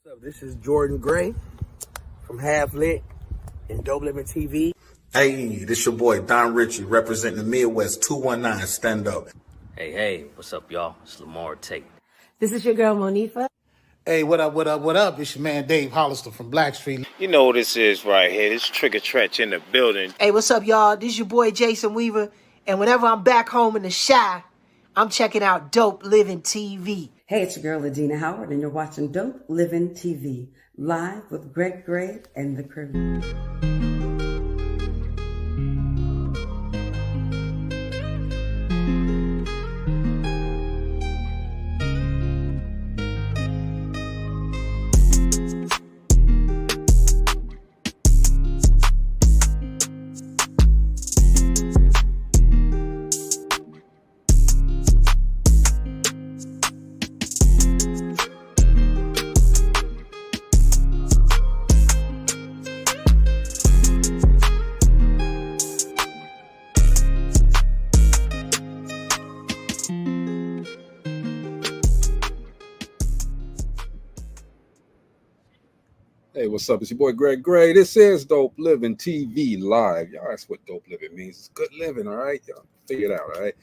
So this is Jordan Gray from Half Lit and Dope Living TV. Hey, this your boy Don Ritchie representing the Midwest 219 Stand Up. Hey, what's up, y'all? It's Lamar Tate. This is your girl, Monifa. Hey, what up? It's your man Dave Hollister from Blackstreet. You know what this is right here. This Trigger Tretch in the building. Hey, what's up, y'all? This is your boy Jason Weaver. And whenever I'm back home in the Chi, I'm checking out Dope Living TV. Hey, it's your girl, Adina Howard, and you're watching Dope Living TV, live with Greg Gray and the crew. Hey, what's up? It's your boy Greg Gray. This is Dope Living TV Live. Y'all, that's what dope living means. It's good living, all right? Y'all figure it out, all right?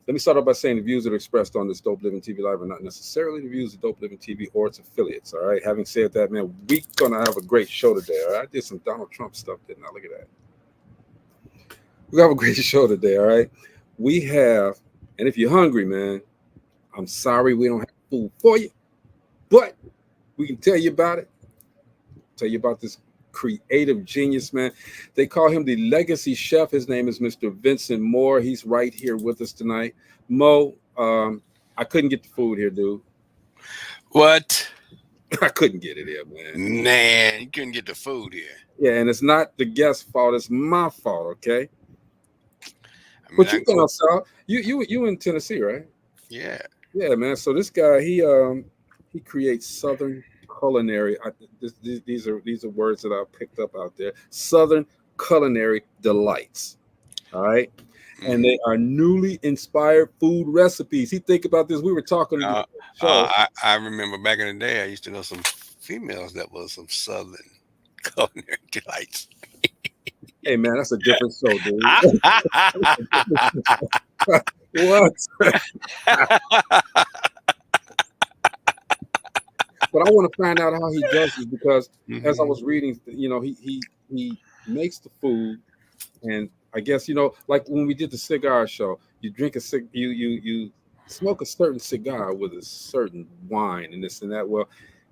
Let me start off by saying the views that are expressed on this Dope Living TV Live are not necessarily the views of Dope Living TV or its affiliates, all right? Having said that, man, we're going to have a great show today, all right? I did some Donald Trump stuff, didn't I? Look at that. We're going to have a great show today, all right? We have, and if you're hungry, man, I'm sorry we don't have food for you, but we can tell you about it. Tell you about this creative genius, man. They call him the legacy chef. His name is Mr. Vincent Moore. He's right here with us tonight. Mo, I couldn't get the food here, dude. What? I couldn't get it here, man. Man, you couldn't get the food here. Yeah, and it's not the guest's fault. It's my fault, okay? I mean, But you down south. You in Tennessee, right? Yeah. Yeah, man. So this guy, he creates Southern culinary. These are words that I picked up out there. Southern culinary delights. All right. Mm-hmm. And they are newly inspired food recipes. He think about this. We were talking. I remember back in the day, I used to know some females that was some Southern culinary delights. Hey man, that's a different show, dude. What? But I want to find out how he does this because as I was reading, he makes the food, and I guess like when we did the cigar show, you drink you smoke a certain cigar with a certain wine and this and that. Well,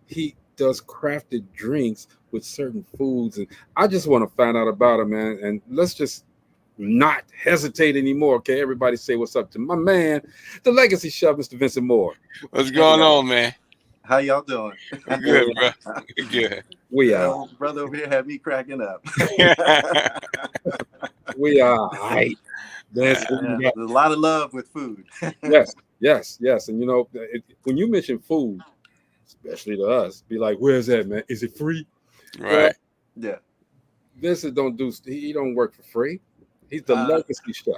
he does crafted drinks with certain foods, and I just want to find out about him, man. And let's just not hesitate anymore. Okay, everybody say what's up to my man, the legacy chef, Mr. Vincent Moore. What's going on, man? How y'all doing? I'm good, bro. Good. We are. Brother over here had me cracking up. We are. Right. There's a lot of love with food. Yes. And when you mention food, especially to us, be like, "Where's that, man? Is it free?" Right. Yeah. Vincent he don't work for free. He's the legacy chef.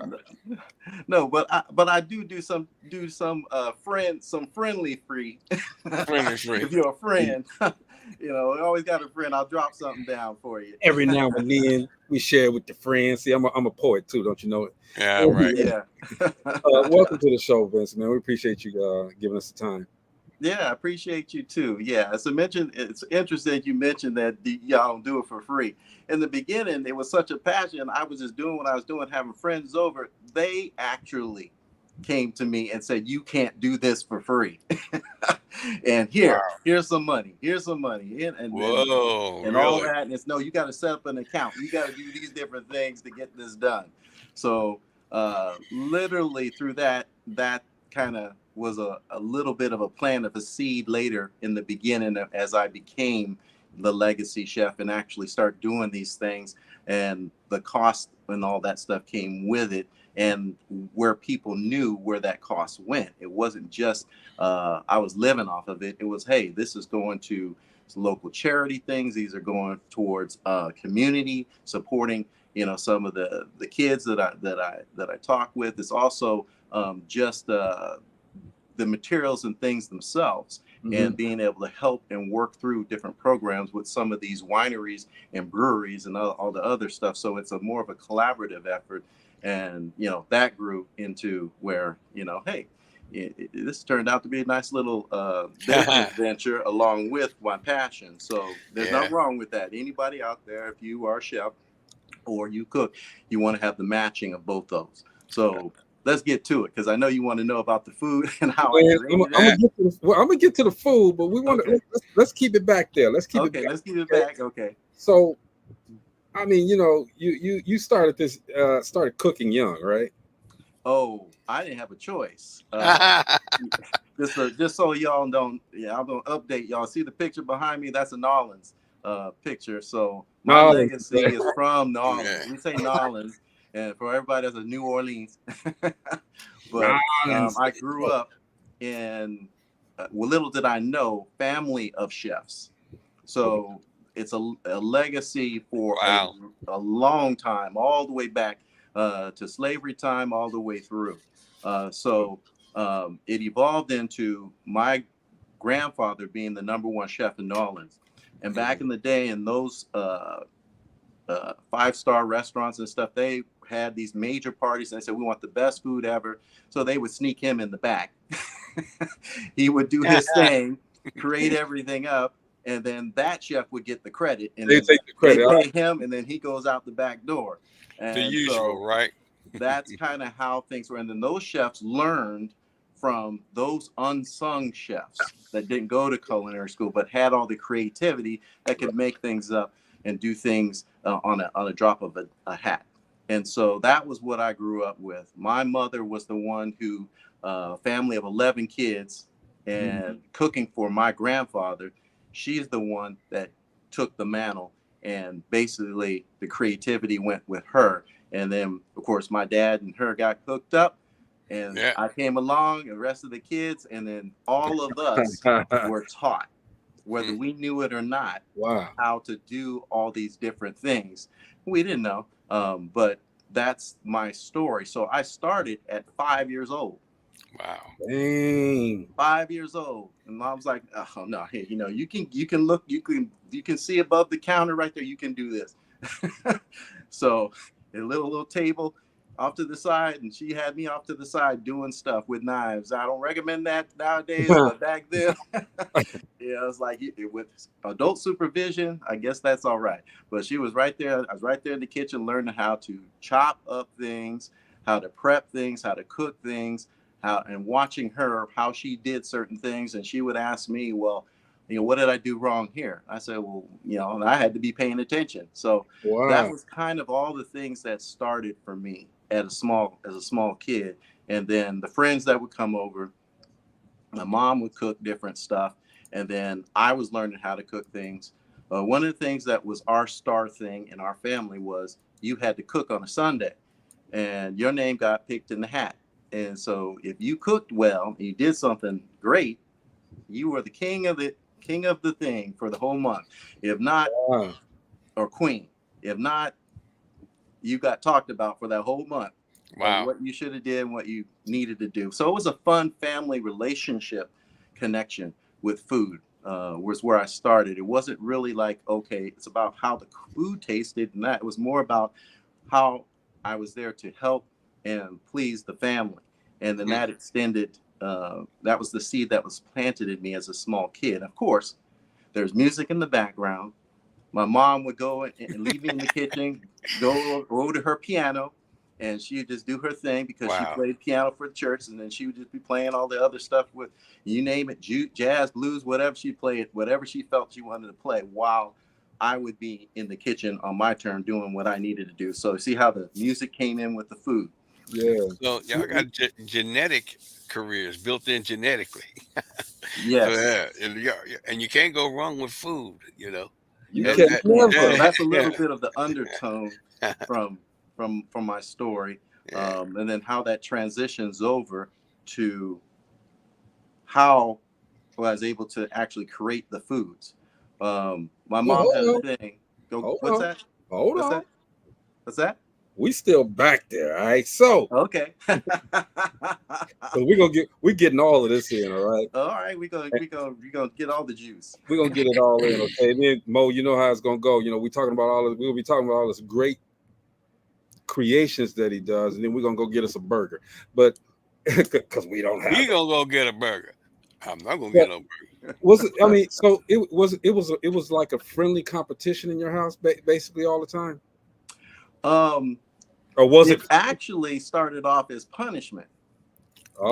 No, but I do some friendly free. Friendly free. If you're a friend, you always got a friend. I'll drop something down for you. Every now and then we share with the friends. See, I'm a poet too, don't you know it? Yeah, right. Yeah. Welcome to the show, Vincent, man. We appreciate you giving us the time. Yeah, I appreciate you too. Yeah, it's interesting you mentioned that y'all don't do it for free. In the beginning, it was such a passion. I was just doing what I was doing, having friends over. They actually came to me and said, "You can't do this for free." And here's some money. Here's some money. And whoa, and really? all that. And it's no, you got to set up an account. You got to do these different things to get this done. So literally through that kind of was a little bit of a plan of a seed later in the beginning as I became the legacy chef and actually start doing these things, and the cost and all that stuff came with it, and where people knew where that cost went. It wasn't just I was living off of it. It was, hey, this is going to local charity things. These are going towards community supporting, some of the kids that I talk with. It's also just the materials and things themselves, and being able to help and work through different programs with some of these wineries and breweries and all the other stuff. So it's a more of a collaborative effort. And, you know, that grew into where, you know, hey, this turned out to be a nice little business venture along with my passion. So there's nothing wrong with that. Anybody out there, if you are a chef or you cook, you want to have the matching of both those. So let's get to it, because I know you want to know about the food and how I created it. I'm gonna get to the food, but we want to let's keep it back there. Let's keep it back. Let's keep it back. Okay. So, I mean, you know, you started this started cooking young, right? Oh, I didn't have a choice. Just so y'all don't, I'm gonna update y'all. See the picture behind me? That's a Nolans picture. So my legacy is from Nolans. We say Nolans, and for everybody that's a New Orleans. But I grew up in, well, little did I know, family of chefs. So it's a legacy for a long time, all the way back to slavery time, all the way through. So it evolved into my grandfather being the #1 chef in New Orleans. And back in the day, in those 5-star restaurants and stuff, they had these major parties, and they said, we want the best food ever. So they would sneak him in the back. He would do his thing, create everything up, and then that chef would get the credit. And they take the credit. They pay him, and then he goes out the back door. And the usual, right? That's kind of how things were. And then those chefs learned from those unsung chefs that didn't go to culinary school, but had all the creativity that could make things up and do things on a drop of a hat. And so that was what I grew up with. My mother was the one who, family of 11 kids, and cooking for my grandfather. She's the one that took the mantle, and basically the creativity went with her. And then, of course, my dad and her got hooked up, and I came along, and the rest of the kids, and then all of us were taught, whether we knew it or not, how to do all these different things. We didn't know, but that's my story. So I started at 5 years old. Wow. Dang. 5 years old. And I was like, oh no, hey, you know, you can look, you can see above the counter right there, you can do this. So a little table off to the side, and she had me off to the side doing stuff with knives. I don't recommend that nowadays, but back then, yeah, it's like with adult supervision, I guess that's all right. But she was right there. I was right there in the kitchen learning how to chop up things, how to prep things, how to cook things, and watching her, how she did certain things. And she would ask me, well, you know, what did I do wrong here? I said, well, you know, and I had to be paying attention. So that was kind of all the things that started for me as a small kid. And then the friends that would come over, my mom would cook different stuff. And then I was learning how to cook things. One of the things that was our star thing in our family was you had to cook on a Sunday, and your name got picked in the hat. And so if you cooked well, and you did something great, you were the king of the thing for the whole month. If not, or queen. If not, you got talked about for that whole month. Wow. What you should have did and what you needed to do. So it was a fun family relationship connection with food. Was where I started. It wasn't really like, okay, it's about how the food tasted, and that. It was more about how I was there to help and please the family. And then that extended, that was the seed that was planted in me as a small kid. Of course, there's music in the background. My mom would go and leave me in the kitchen, go to her piano, and she would just do her thing, because she played piano for the church. And then she would just be playing all the other stuff with, you name it, jazz, blues, whatever she played, whatever she felt she wanted to play, while I would be in the kitchen on my turn doing what I needed to do. So see how the music came in with the food. Yeah. So y'all got genetic careers built in genetically. Yes. So, and you can't go wrong with food, you know. That's a little bit of the undertone from my story, and then how that transitions over to how I was able to actually create the foods. My mom had a thing. What's that? Hold on. What's that? we still back there, all right? So Okay. we're getting all of this in, all right? All right, we're gonna get all the juice. We're gonna get it all in, okay? And then Mo, you know how it's gonna go. You know, we're gonna be talking about all this great creations that he does, and then we're gonna go get us a burger. But because we don't have We gonna go get a burger. I'm not gonna get no burger. Was it? I mean, so it was like a friendly competition in your house, basically all the time. Or was it actually started off as punishment? Oh,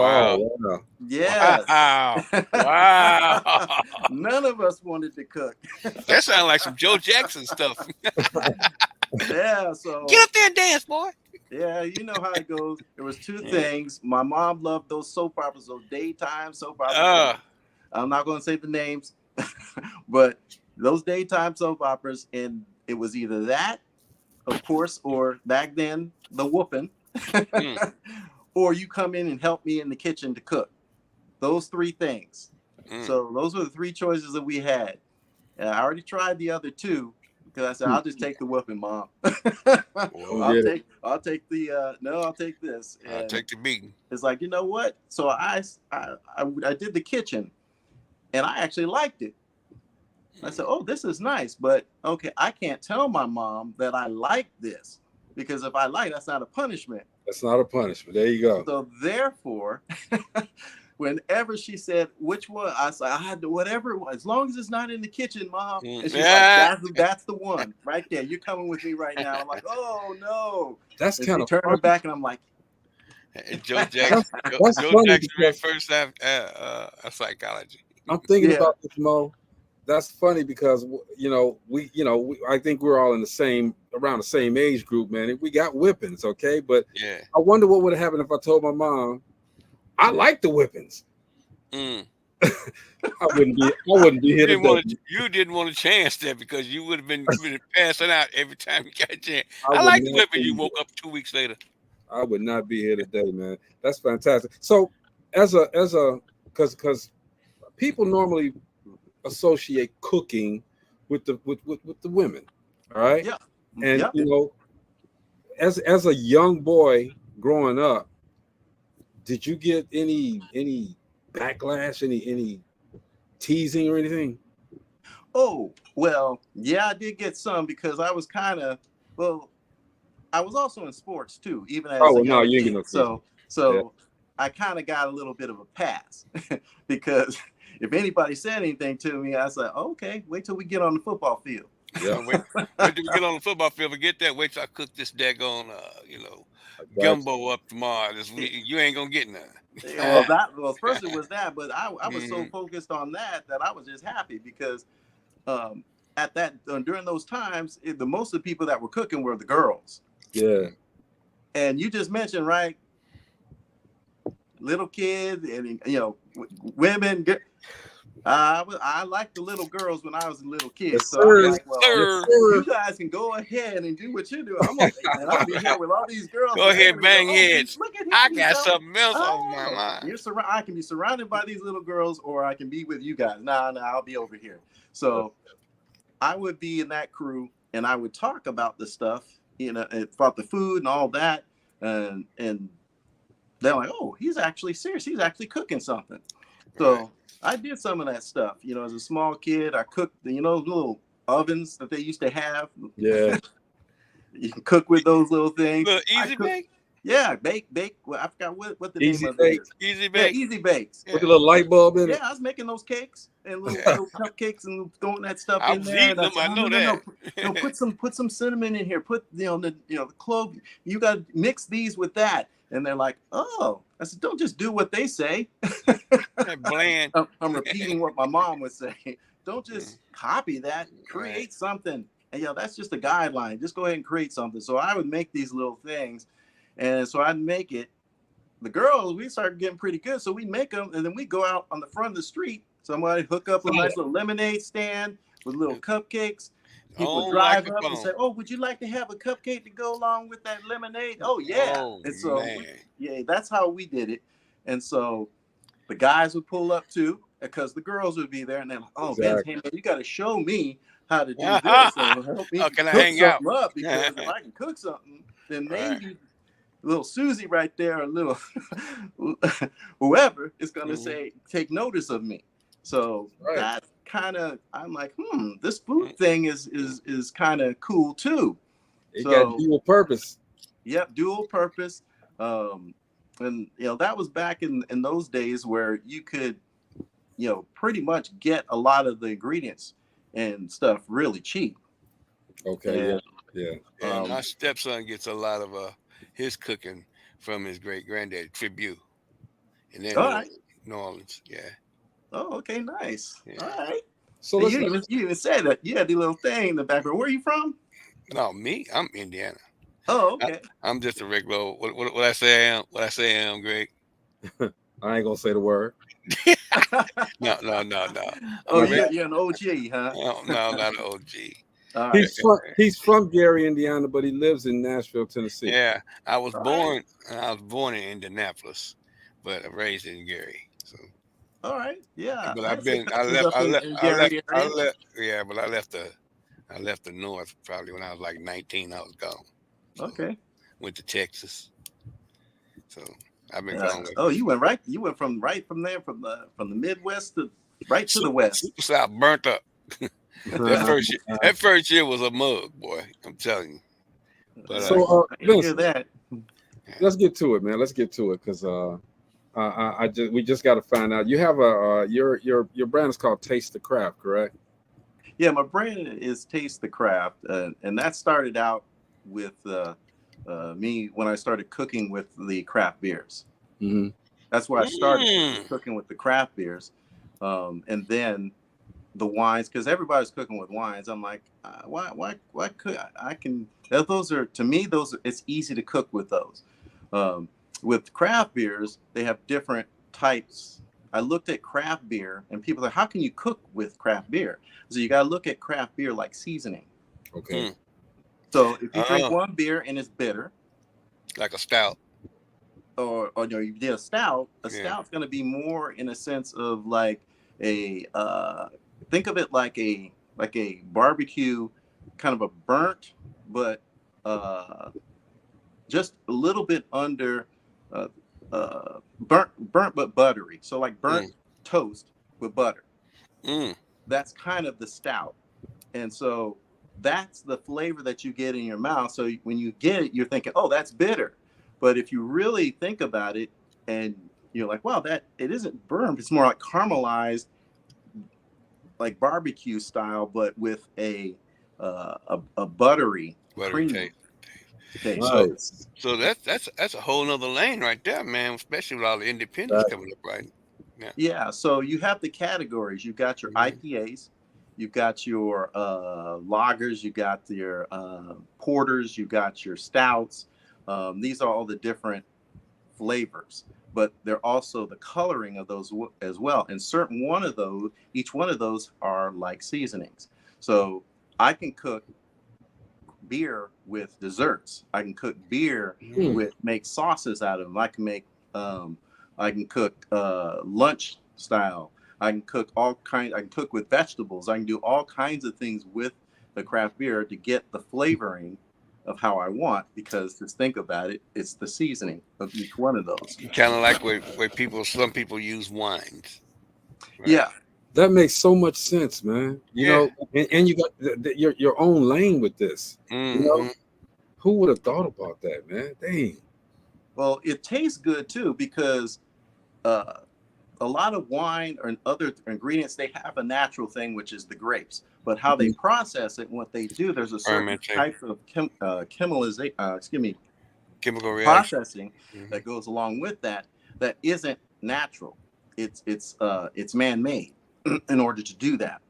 Wow. Yeah. Wow. None of us wanted to cook. That sounds like some Joe Jackson stuff. Yeah. So get up there and dance, boy. Yeah, you know how it goes. There was two things. My mom loved those soap operas, those daytime soap operas. I'm not going to say the names, but those daytime soap operas, and it was either that, of course, or back then the whooping, or you come in and help me in the kitchen to cook. Those three things. So those were the three choices that we had. And I already tried the other two. Because I said, I'll just take the whooping, Mom. I'll take this. And I'll take the beating. It's like, you know what? So I did the kitchen, and I actually liked it. I said, oh, this is nice, but okay, I can't tell my mom that I like this, because if I like, that's not a punishment. That's not a punishment. There you go. So therefore, whenever she said which one, I said I had to whatever it was, as long as it's not in the kitchen, Mom. And she's like, that's the one right there. You're coming with me right now. I'm like, oh no. That's kind of turn her back, and I'm like, Joe Jackson. Joe Jackson read first psychology. I'm thinking about this, Mo. That's funny because I think we're all around the same age group, man. We got whippings, okay? But yeah, I wonder what would have happened if I told my mom I like the whippings. I wouldn't be here today. You didn't want a chance there because you would have been passing out every time you got a chance. I like the whipping. You woke up 2 weeks later. I would not be here today, man. That's fantastic. So because people normally associate cooking with the women, all right? Yeah. And as a young boy growing up, did you get any backlash, any teasing or anything? Oh, well, yeah, I did get some because I was I was also in sports too, even as a young kid. So I kind of got a little bit of a pass because if anybody said anything to me, I said, okay, wait till we get on the football field. Yeah, wait till we get on the football field. Forget that. Wait till I cook this daggone, gumbo up tomorrow. This week. You ain't gonna get none. First it was that, but I was so focused on that I was just happy because during those times, the most of the people that were cooking were the girls. Yeah. And you just mentioned, right, little kids and women. I liked the little girls when I was a little kid. Yes, so I'm like, well, you guys can go ahead and do what you do. I'll be here with all these girls. Go ahead, bang heads. Look at him, I got something else on my mind. I can be surrounded by these little girls, or I can be with you guys. Nah, I'll be over here. So I would be in that crew, and I would talk about the stuff, about the food and all that, and they're like, oh, he's actually serious. He's actually cooking something. So I did some of that stuff. As a small kid, I cooked those little ovens that they used to have. Yeah. You can cook with those little things. Easy bake? Yeah, bake. Well, I forgot what the Easy name of bake. it is. Easy bake. Yeah, easy bakes. With a little light bulb in it. Yeah, I was making those cakes and little cupcakes and throwing that stuff in there. I know that. No, put some cinnamon in here. Put the clove. You got to mix these with that. And they're like, oh. I said, don't just do what they say. Bland. I'm repeating what my mom would say. Don't just copy that. Create something. And that's just a guideline. Just go ahead and create something. So I would make these little things. And so I'd make it. The girls, we started getting pretty good. So we make them, and then we go out on the front of the street. Somebody hook up a nice little lemonade stand with little cupcakes. People drive up and say, oh, would you like to have a cupcake to go along with that lemonade? Oh, yeah. And so, that's how we did it. And so the guys would pull up too, because the girls would be there. And they're like, oh, exactly. Vince, you got to show me how to do this. So help me can I hang out? Up, because if I can cook something, then Right. maybe little Susie right there, or little whoever is going to Mhm. say, take notice of me. So Right. that kind of, I'm like, this food thing is kind of cool too. It got So dual purpose. yep, dual purpose. And that was back in those days where you could, pretty much get a lot of the ingredients and stuff really cheap. Okay. And Yeah. Yeah, my stepson gets a lot of his cooking from his great granddad Tribute, and then all right. New Orleans. Yeah. Oh, okay, nice. Yeah. All right. So And let's. you even said that you had the little thing in the background. Where are you from? No, me. I'm Indiana. Oh, okay. I'm just a regular. What I say I am. What I say I am, Greg. I ain't gonna say the word. No. I'm Oh, a regular. you're an OG, huh? No, not an OG. All right. He's from Gary, Indiana, but he lives in Nashville, Tennessee. Yeah, I was All born. I was born in Indianapolis, but raised in Gary. So, All right. Yeah. but I I've had some been. I cousins left. up in Gary I area. left. Yeah, but I left the. I left the North probably when I was like 19. I was gone. So, Okay. went to Texas. So I've been Yeah. gone. Oh, you went right. You went from there, from the Midwest to right to the West. Super South burnt up. That first year was a mug, boy. I'm telling you. But So, I hear Vince, that. let's get to it, man. Let's get to it, because we just got to find out. You have your brand is called Taste the Craft, correct? Yeah, my brand is Taste the Craft, and that started out with me when I started cooking with the craft beers. Mm-hmm. That's where I started cooking with the craft beers, and then the wines, because everybody's cooking with wines. I'm like, why could I can? Those are, to me, it's easy to cook with those. With craft beers, they have different types. I looked at craft beer, and people are like, how can you cook with craft beer? So you got to look at craft beer like seasoning. Okay. So if you drink one beer and it's bitter, like a stout, or you did a stout, stout's going to be more in a sense of like a think of it like a barbecue, kind of a burnt, but just a little bit under burnt but buttery. So like burnt toast with butter. That's kind of the stout. And so that's the flavor that you get in your mouth. So when you get it, you're thinking, oh, that's bitter. But if you really think about it, and you're like, wow, that it isn't burnt. It's more like caramelized, like barbecue style, but with a buttery creamy taste. Nice. So that's a whole nother lane right there, man. Especially with all the independents coming up, right? Yeah. So you have the categories. You've got your IPAs, you've got your lagers, you got your porters, you got your stouts. These are all the different flavors, but they're also the coloring of those as well. And each one of those are like seasonings. So I can cook beer with desserts. I can cook beer make sauces out of them. I can cook lunch style. I can cook I can cook with vegetables. I can do all kinds of things with the craft beer to get the flavoring of how I want, because just think about it, it's the seasoning of each one of those. Kind of like where some people use wines. Right? Yeah. That makes so much sense, man. You know, and you got your own lane with this. You know, who would have thought about that, man? Dang. Well, it tastes good too, because a lot of wine or other ingredients, they have a natural thing, which is the grapes. But how they process it and what they do, there's a certain type of chemical processing that goes along with that isn't natural. It's man-made in order to do that.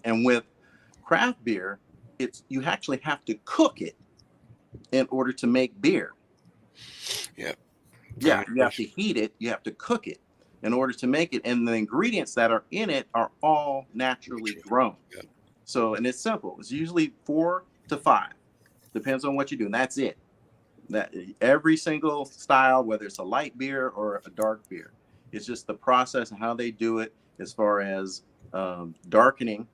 And with craft beer, you actually have to cook it in order to make beer. Yeah, you have to heat it, you have to cook it in order to make it, and the ingredients that are in it are all naturally grown. So, and it's simple. It's usually 4 to 5, depends on what you do, and that's it. That every single style, whether it's a light beer or a dark beer, it's just the process and how they do it as far as darkening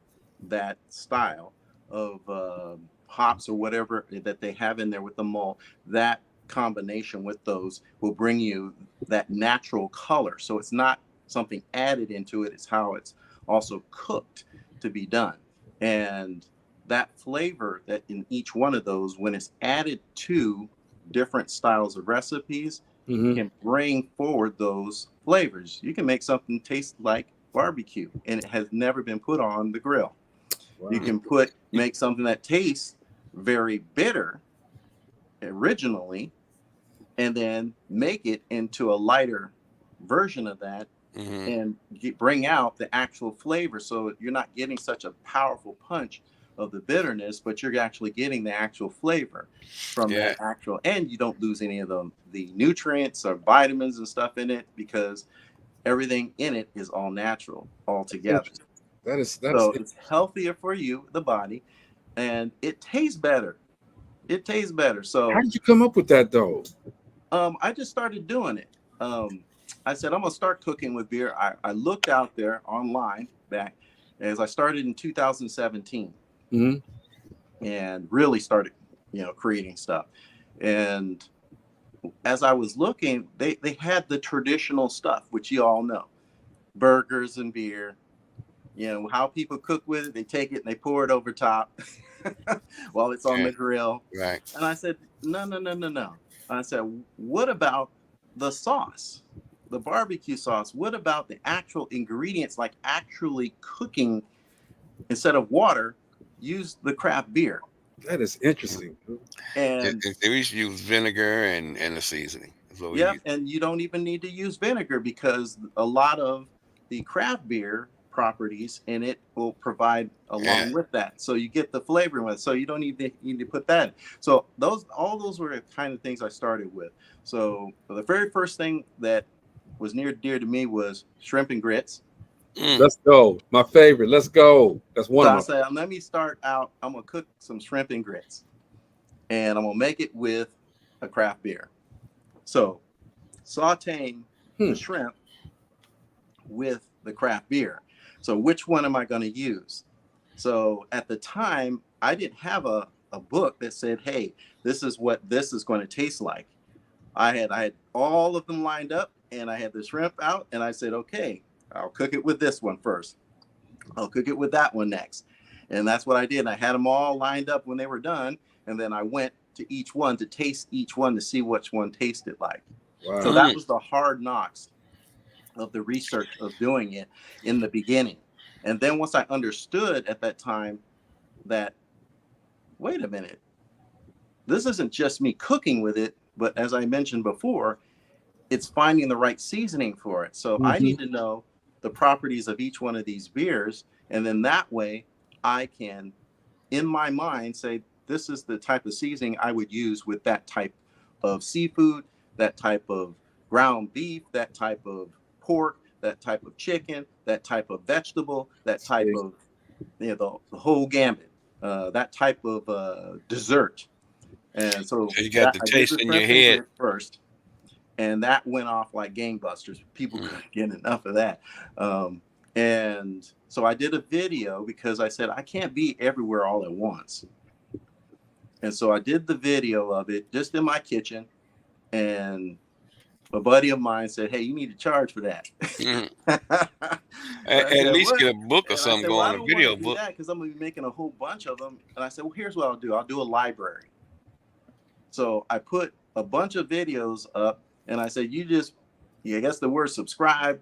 that style of hops or whatever that they have in there with the malt, that combination with those will bring you that natural color. So it's not something added into it, it's how it's also cooked to be done. And that flavor that in each one of those, when it's added to different styles of recipes, can bring forward those flavors. You can make something taste like barbecue and it has never been put on the grill. Wow. You can make something that tastes very bitter originally and then make it into a lighter version of that and bring out the actual flavor. So you're not getting such a powerful punch of the bitterness, but you're actually getting the actual flavor from that actual, and you don't lose any of the nutrients or vitamins and stuff in it because everything in it is all natural all together. So it's healthier for you, the body, and it tastes better. It tastes better. So how did you come up with that though? I just started doing it. I said, I'm going to start cooking with beer. I looked out there online back as I started in 2017 and really started, creating stuff. And as I was looking, they had the traditional stuff, which you all know, burgers and beer, how people cook with it. They take it and they pour it over top while it's on the grill. Right. And I said, no. I said, what about the sauce, the barbecue sauce? What about the actual ingredients, like actually cooking instead of water, use the craft beer? That is interesting. And we used to use vinegar and the seasoning. Yeah, and you don't even need to use vinegar because a lot of the craft beer properties in it will provide along with that. So you get the flavor with it. So you don't need to put that in. So all those were the kind of things I started with. So the very first thing that was near dear to me was shrimp and grits. Let's go. My favorite. Let's go. That's one of my favorites. Let me start out. I'm going to cook some shrimp and grits. And I'm going to make it with a craft beer. So sauteing the shrimp with the craft beer. So which one am I going to use? So at the time, I didn't have a book that said, hey, this is what this is going to taste like. I had all of them lined up and I had the shrimp out and I said, okay, I'll cook it with this one first. I'll cook it with that one next. And that's what I did. I had them all lined up when they were done. And then I went to each one to taste each one to see which one tasted like. Wow. So that was the hard knocks of the research of doing it in the beginning. And then once I understood at that time that, wait a minute, this isn't just me cooking with it, but as I mentioned before, it's finding the right seasoning for it. So I need to know the properties of each one of these beers. And then that way I can, in my mind, say, this is the type of seasoning I would use with that type of seafood, that type of ground beef, that type of pork, that type of chicken, that type of vegetable, that type of, the whole gambit, that type of dessert. And so you got the taste in your head first. And that went off like gangbusters. People couldn't get enough of that. And so I did a video because I said, I can't be everywhere all at once. And so I did the video of it just in my kitchen. And a buddy of mine said, hey, you need to charge for that. At least get a book or something going, a video book. Because I'm going to be making a whole bunch of them. And I said, well, here's what I'll do. I'll do a library. So I put a bunch of videos up and I said, I guess the word subscribe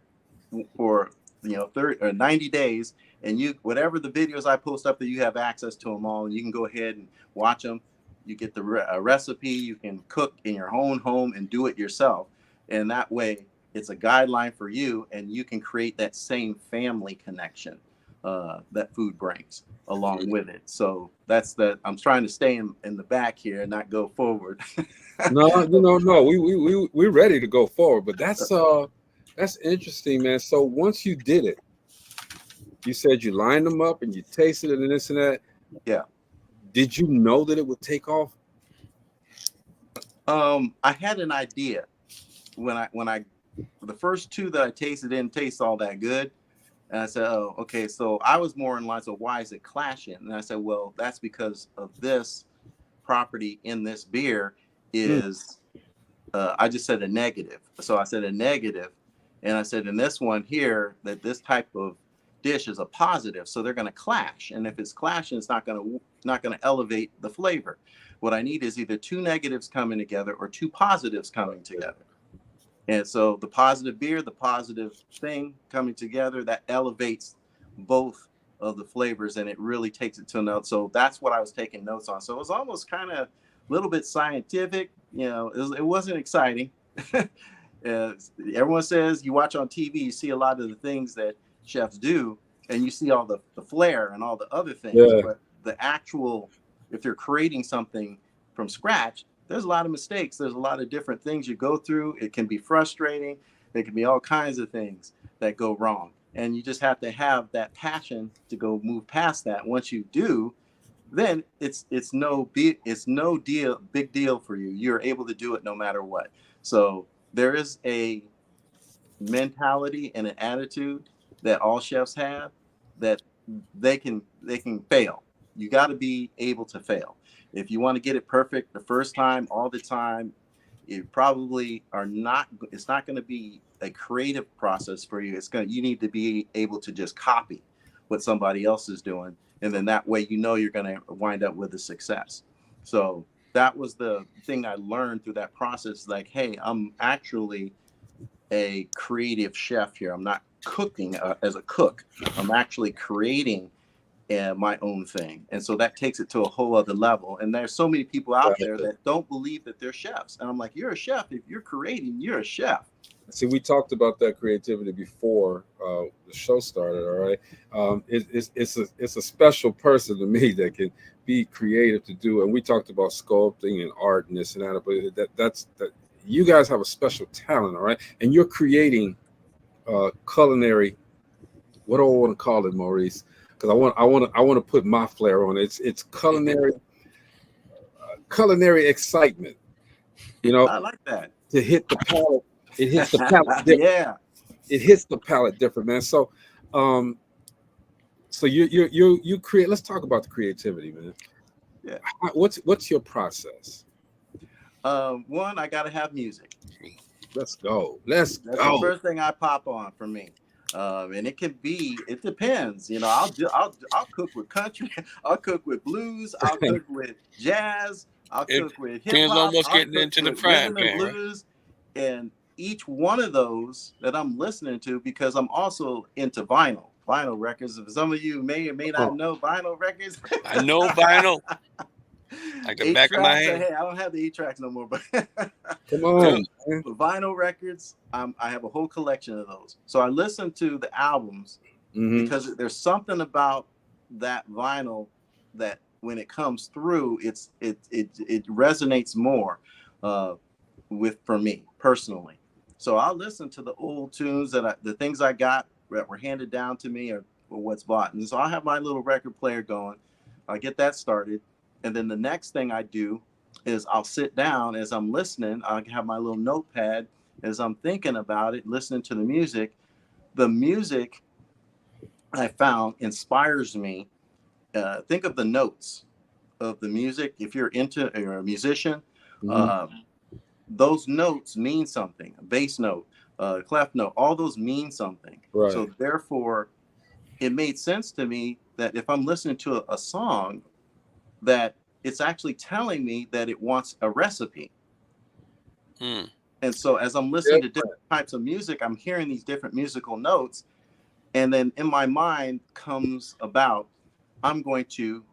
for, 30 or 90 days. And whatever the videos I post up there, you have access to them all. And you can go ahead and watch them. You get the recipe. You can cook in your own home and do it yourself. And that way it's a guideline for you and you can create that same family connection that food brings along with it. So I'm trying to stay in the back here and not go forward. No. We're ready to go forward, but that's interesting, man. So once you did it, you said you lined them up and you tasted it and this and that. Yeah. Did you know that it would take off? I had an idea when I the first two that I tasted didn't taste all that good. And I said, oh, okay. So I was more in line. So why is it clashing? And I said, well, that's because of this property in this beer is, I just said a negative. So I said a negative. And I said, in this one here, that this type of dish is a positive. So they're going to clash. And if it's clashing, it's not going to elevate the flavor. What I need is either two negatives coming together or two positives coming together. And so the positive beer, the positive thing coming together, that elevates both of the flavors, and it really takes it to another. So that's what I was taking notes on. So it was almost kind of a little bit scientific. You know, it wasn't exciting. Everyone says you watch on TV, you see a lot of the things that chefs do, and you see all the flair and all the other things. Yeah. But the actual, if you're creating something from scratch, there's a lot of mistakes. There's a lot of different things you go through. It can be frustrating. There can be all kinds of things that go wrong. And you just have to have that passion to go move past that. Once you do, then it's no big deal for you. You're able to do it no matter what. So there is a mentality and an attitude that all chefs have that they can fail. You got to be able to fail. If you want to get it perfect the first time, all the time, you probably are not. It's not going to be a creative process for you. You need to be able to just copy what somebody else is doing, and then that way you're going to wind up with a success. So that was the thing I learned through that process. Like, hey, I'm actually a creative chef here. I'm not cooking as a cook. I'm actually creating my own thing. And so that takes it to a whole other level. And there's so many people out there that don't believe that they're chefs. And I'm like, you're a chef. If you're creating, you're a chef. See, we talked about that creativity before the show started. All right, it's a special person to me that can be creative to do. And we talked about sculpting and art and this and that. But that's you guys have a special talent, all right. And you're creating culinary. What do I want to call it, Maurice? Because I want to put my flair on it. It's culinary excitement. You know, I like that. To hit the palate. It hits the palate different. Yeah. It hits the palate different, man. So so you create. Let's talk about the creativity, man. Yeah. What's your process? One, I gotta have music. Let's go. That's the first thing I pop on for me. And it depends. You know, I'll cook with country, I'll cook with blues, I'll cook with jazz, I'll cook with hip hop. Depends on what's getting into the frying pan, blues, right? And each one of those that I'm listening to, because I'm also into vinyl records. If some of you may or may not know vinyl records. I know vinyl. Like the back of my hand. Hey, I don't have the 8 tracks no more, but come on. Vinyl records, I have a whole collection of those. So I listen to the albums because there's something about that vinyl that when it comes through, it resonates more for me personally. So I'll listen to the old tunes the things I got that were handed down to me or what's bought. And so I'll have my little record player going. I get that started. And then the next thing I do is I'll sit down as I'm listening. I have my little notepad as I'm thinking about it, listening to the music. The music I found inspires me. Think of the notes of the music. If you're a musician, those notes mean something. A bass note, clef note, all those mean something. Right. So therefore, it made sense to me that if I'm listening to a song, that it's actually telling me that it wants a recipe. And so as I'm listening to different types of music, I'm hearing these different musical notes. And then in my mind comes about, I'm going to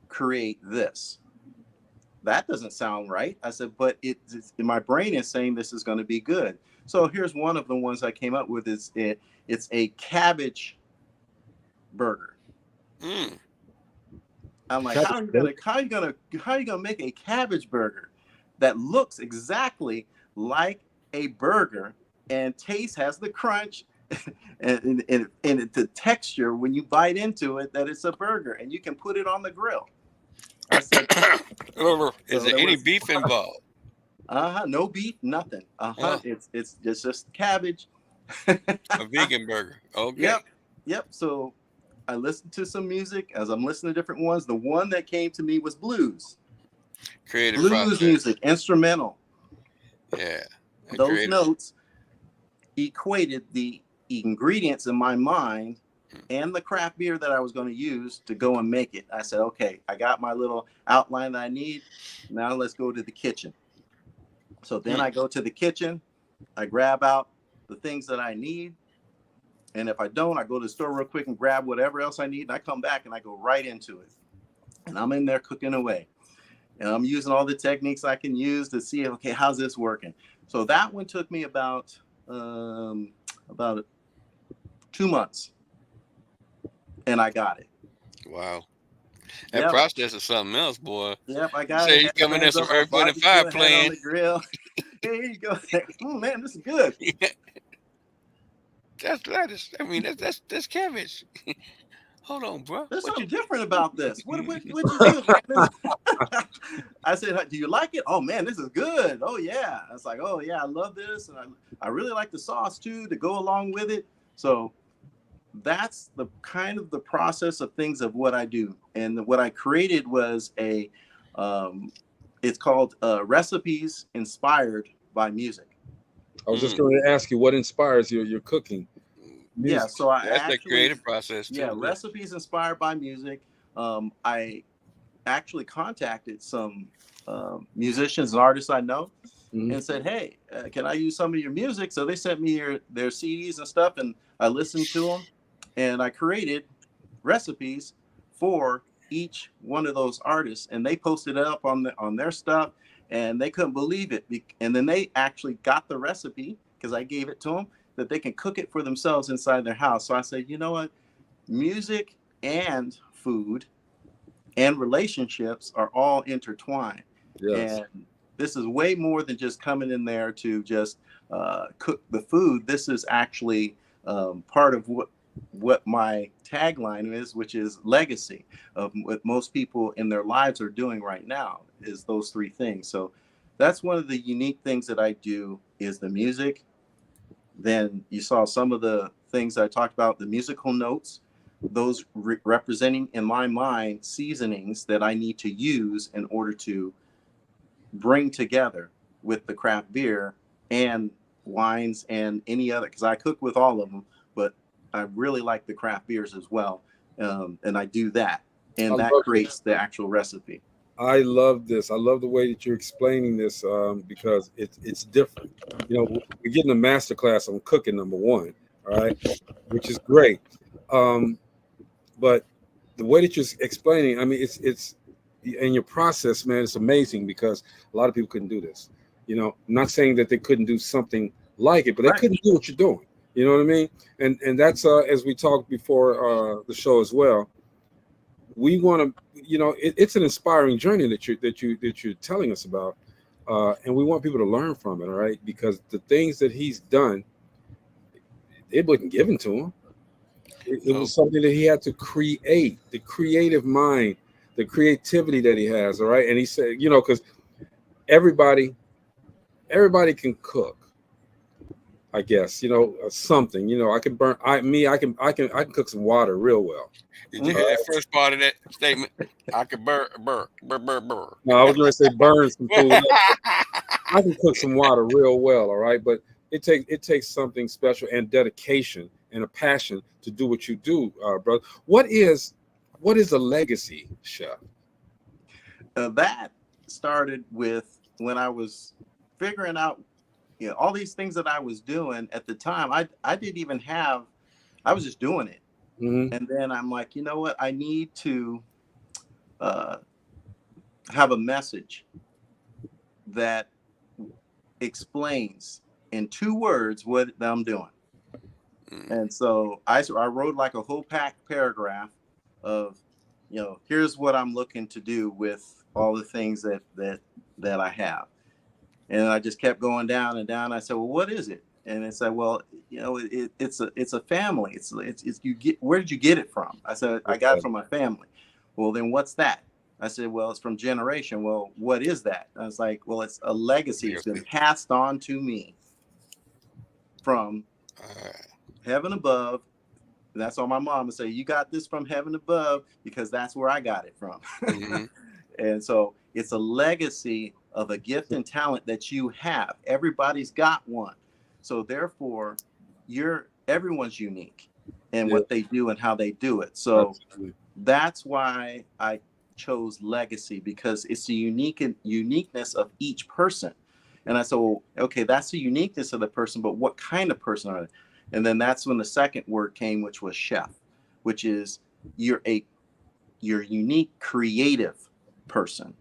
create this. That doesn't sound right. I said, but my brain is saying this is going to be good. So here's one of the ones I came up with. It's a cabbage burger. I'm like, how are you gonna make a cabbage burger that looks exactly like a burger and has the crunch and the texture when you bite into it that it's a burger and you can put it on the grill. I said, is there any beef involved? No beef, nothing. It's just cabbage. A vegan burger. Okay. Yep. Yep. So I listened to some music. As I'm listening to different ones, the one that came to me was blues. Creative Blues process. music, instrumental. Yeah. Those notes equated the ingredients in my mind and the craft beer that I was going to use to go and make it. I said, okay, I got my little outline that I need. Now let's go to the kitchen. So then I go to the kitchen, I grab out the things that I need. And if I don't, I go to the store real quick and grab whatever else I need. And I come back and I go right into it. And I'm in there cooking away. And I'm using all the techniques I can use to see, okay, how's this working? So that one took me about 2 months. And I got it. Wow. That process is something else, boy. Yep, I got it. it. You come in there some Earth, Wind, and Fire playing. On the grill. Here you go. Man, this is good. That's lettuce. I mean, that's cabbage. Hold on, bro. There's something different about this. What'd you do, man? I said, do you like it? Oh, man, this is good. Oh, yeah. I was like, oh, yeah, I love this. And I really like the sauce, too, to go along with it. So that's the kind of the process of things of what I do. And what I created was it's called Recipes Inspired by Music. I was just going to ask you, what inspires your cooking? Music. Yeah, so that's the creative process too. Yeah, recipes inspired by music. I actually contacted some musicians and artists I know and said, hey, can I use some of your music? So they sent me their CDs and stuff, and I listened to them, and I created recipes for each one of those artists, and they posted it up on their stuff, and they couldn't believe it. And then they actually got the recipe, because I gave it to them, that they can cook it for themselves inside their house. So I said, you know what? Music and food and relationships are all intertwined. Yes. And this is way more than just coming in there to just cook the food. This is actually part of what my tagline is, which is legacy of what most people in their lives are doing right now, is those three things. So that's one of the unique things that I do, is the music. Then you saw some of the things I talked about, the musical notes, those representing in my mind seasonings that I need to use in order to bring together with the craft beer and wines and any other, because I cook with all of them, but I really like the craft beers as well. And I do that, and that creates the actual recipe. I love this. I love the way that you're explaining this because it's different. You know, we're getting a master class on cooking, number one, all right, which is great. But the way that you're explaining, I mean, it's in your process, man, it's amazing, because a lot of people couldn't do this. You know, I'm not saying that they couldn't do something like it, but they couldn't do what you're doing. You know what I mean? And that's as we talked before the show as well. We want to, you know, it's an inspiring journey that you're telling us about, and we want people to learn from it. All right, because the things that he's done, it wasn't given to him. It was something that he had to create. The creative mind, the creativity that he has. All right, and he said, you know, because everybody can cook. I guess, you know, something, you know, I can cook some water real well. Did you hear that first part of that statement? I can burn. No, I was going to say burn some food. I can cook some water real well. All right. But it takes something special and dedication and a passion to do what you do, brother. What is a legacy, chef? That started with when I was figuring out, you know, all these things that I was doing at the time. I didn't even have, I was just doing it. Mm-hmm. And then I'm like, you know what? I need to have a message that explains in 2 words what I'm doing. And so I wrote like a whole paragraph of, you know, here's what I'm looking to do with all the things that I have. And I just kept going down and down. I said, well, what is it? And it said, well, you know, it's a family. It's you get, where did you get it from? I said, I got it from my family. Well, then what's that? I said, well, it's from generation. Well, what is that? I was like, well, it's a legacy. It's been passed on to me from heaven above. And that's all my mom would say, you got this from heaven above, because that's where I got it from. Mm-hmm. And so it's a legacy of a gift and talent that you have. Everybody's got one. So therefore, everyone's unique in what they do and how they do it. So that's why I chose legacy, because it's the uniqueness of each person. And I said, well, okay, that's the uniqueness of the person, but what kind of person are they? And then that's when the second word came, which was chef, which is you're unique, creative person.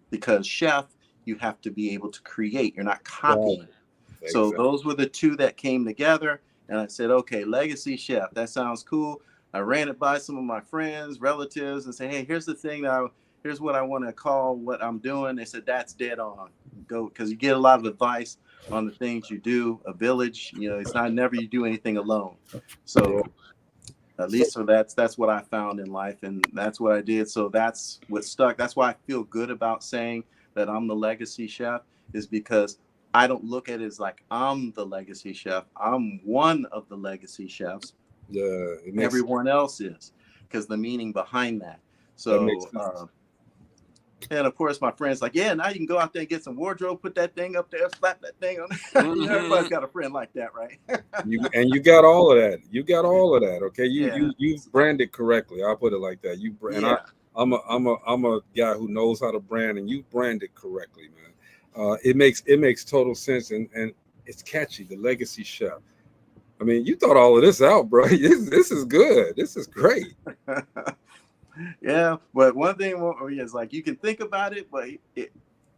Because chef, you have to be able to create. You're not copying. Exactly. So those were the two that came together. And I said, okay, legacy chef, that sounds cool. I ran it by some of my friends, relatives, and said, hey, here's the thing here's what I want to call what I'm doing. They said, that's dead on. Go, because you get a lot of advice on the things you do. A village, it's not never you do anything alone. So at least so that's what I found in life, and that's what I did. So that's what stuck. That's why I feel good about saying that I'm the legacy chef, is because I don't look at it as like I'm the legacy chef. I'm one of the legacy chefs. Yeah, everyone else is, because the meaning behind that. So and of course my friends like, yeah, now you can go out there and get some wardrobe, put that thing up there, slap that thing on. Everybody's got a friend like that, right? you got all of that. You got all of that. Okay, you branded correctly. I'll put it like that. You brand. I'm a guy who knows how to brand, and you branded correctly, man. It makes total sense, and it's catchy. The legacy chef. I mean, you thought all of this out, bro. This is good. This is great. Yeah, but one thing is like you can think about it, but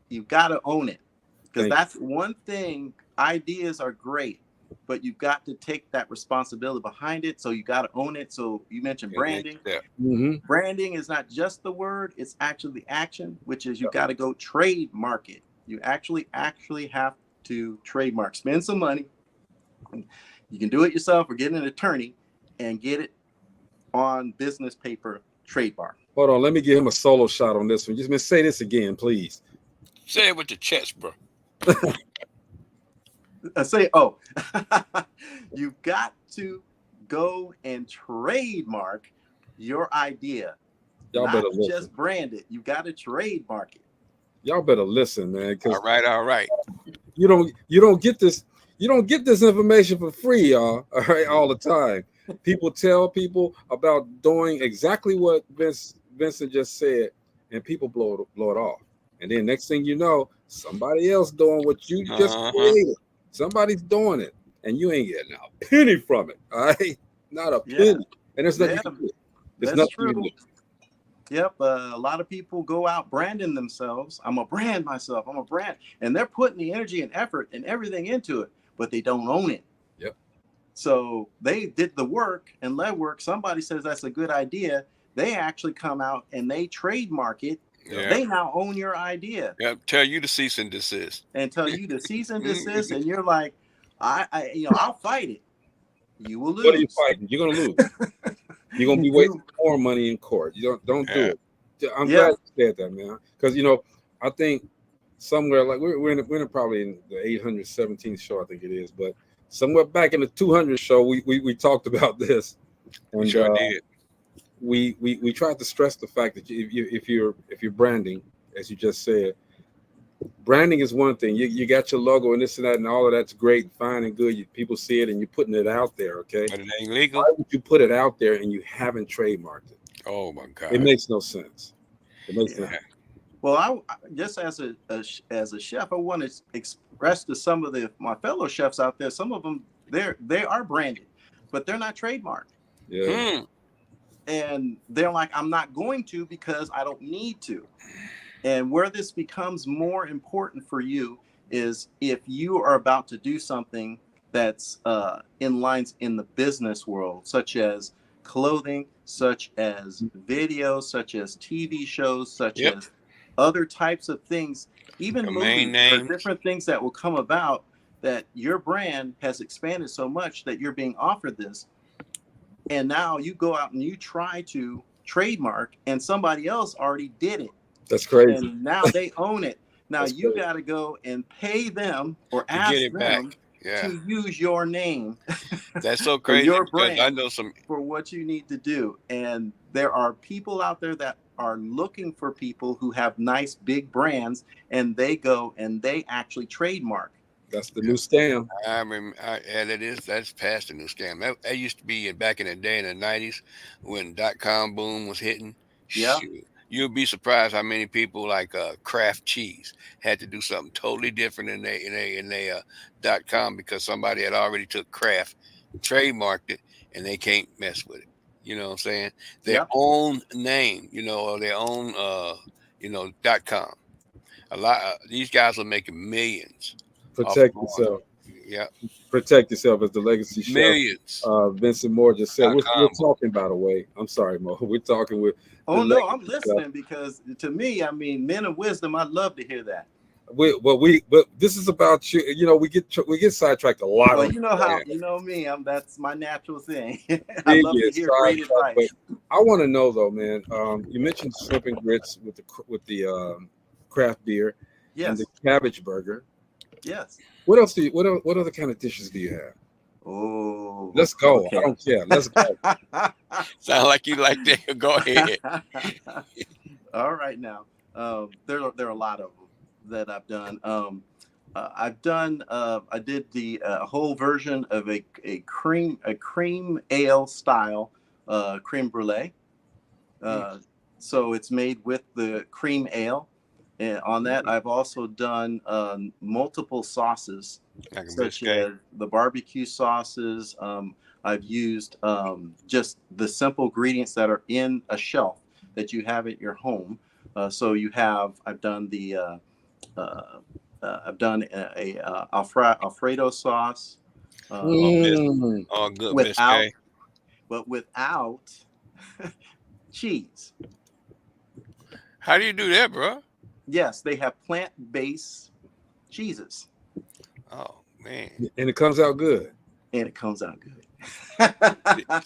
you've got to own it, because that's one thing. Ideas are great, but you've got to take that responsibility behind it. So you got to own it. So you mentioned branding. Yeah. Mm-hmm. Branding is not just the word; it's actually the action, which is you got to go trademark it. You actually have to trademark. Spend some money. You can do it yourself or get an attorney and get it on business paper, trademark. Hold on, let me give him a solo shot on this one. Just say this again, please. Say it with your chest, bro. You've got to go and trademark your idea. Y'all better listen. Just brand it. You got to trademark it. Y'all better listen, man. All right. You don't get this. You don't get this information for free, y'all. All right, all the time. People tell people about doing exactly what Vincent just said, and people blow it off. And then next thing you know, somebody else doing what you just created. Somebody's doing it, and you ain't getting a penny from it. All right, not a penny. And there's nothing. That's true. Yep, a lot of people go out branding themselves. I'm a brand myself. I'm a brand, and they're putting the energy and effort and everything into it, but they don't own it. Yep. So they did the work and legwork. Somebody says that's a good idea. They actually come out and they trademark it. Yeah. They now own your idea. Yeah, tell you to cease and desist. And and you're like, I'll fight it. You will lose. What are you fighting? You're gonna lose. You're gonna be wasting more money in court. You don't do it. I'm glad you said that, man. Because I think somewhere like we're probably in the 817th show, I think it is, but somewhere back in the 200 show, we talked about this. And sure did. We tried to stress the fact that if you're branding, as you just said, branding is one thing. You got your logo and this and that and all of that's great, fine and good. People see it and you're putting it out there, okay? But it ain't legal. Why would you put it out there and you haven't trademarked it? Oh my God! It makes no sense. It makes no sense. Well, I just as a chef, I want to express to some of my fellow chefs out there. Some of them they are branded, but they're not trademarked. Yeah. And they're like, I'm not going to because I don't need to. And where this becomes more important for you is if you are about to do something that's in lines in the business world, such as clothing, such as video, such as TV shows, such as other types of things, even movies, or different things that will come about, that your brand has expanded so much that you're being offered this. And now you go out and you try to trademark and somebody else already did it. That's crazy. And now they own it. Now you got to go and pay them or ask them to use your name That's so for crazy your because I brand, know some. for what you need to do. And there are people out there that are looking for people who have nice big brands, and they go and they actually trademark. That's the new scam. I mean, and that's past the new scam. That used to be back in the day in the '90s when .com boom was hitting. Yeah. Shoot, you'll be surprised how many people like Kraft cheese had to do something totally different in .com because somebody had already took Kraft, trademarked it, and they can't mess with it. You know what I'm saying? Their Yep. own name, or their own .com. A lot these guys are making millions off Protect going. yourself. Yeah, Protect yourself, as the legacy chef millions. Vincent Moore just said. We're .com. talking, by the way. I'm sorry, Mo. We're talking with the Oh no, I'm legacy chef. listening because to me, I mean, men of wisdom, I'd love to hear that. But this is about you. You know, we get sidetracked a lot. Well, On you know how you know me. That's my natural thing. I we love to get hear great sidetracked, advice. but I want to know though, man. You mentioned shrimp and grits with the craft beer and Yes. the cabbage burger. Yes. What else what other kind of dishes do you have? Oh, Let's go. okay. I don't care. Let's go. Sound like you like that. Go ahead. All right, now there are a lot of them that I've done. I did the whole version of a cream ale style creme brulee. So it's made with the cream ale. And on that, I've also done multiple sauces, such as the barbecue sauces. I've used just the simple ingredients that are in a shelf that you have at your home. I've done a Alfredo sauce. Oh, good, without, but without cheese. How do you do that, bro? Yes, they have plant-based cheeses. Oh man, and it comes out good. And it comes out good.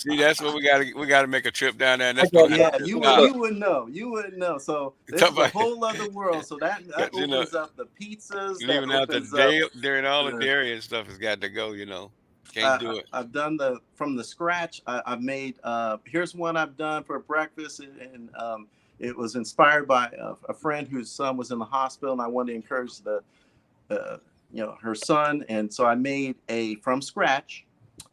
See, that's what we gotta make a trip down there. And that's you wouldn't know. You wouldn't know. So this is a whole other world. So that opens up the pizzas. Leaving out the day during all the dairy and stuff has got to go. Can't do it. I've done from the scratch. I've made. Here's one I've done for breakfast, and it was inspired by a friend whose son was in the hospital, and I wanted to encourage her son, and so I made from scratch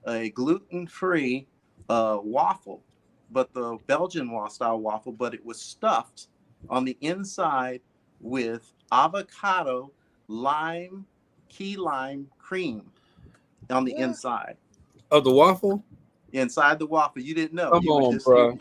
a gluten-free waffle, but the Belgian style waffle, but it was stuffed on the inside with avocado, key lime cream on the inside of the waffle. Inside the waffle, you didn't know. Come on, bro.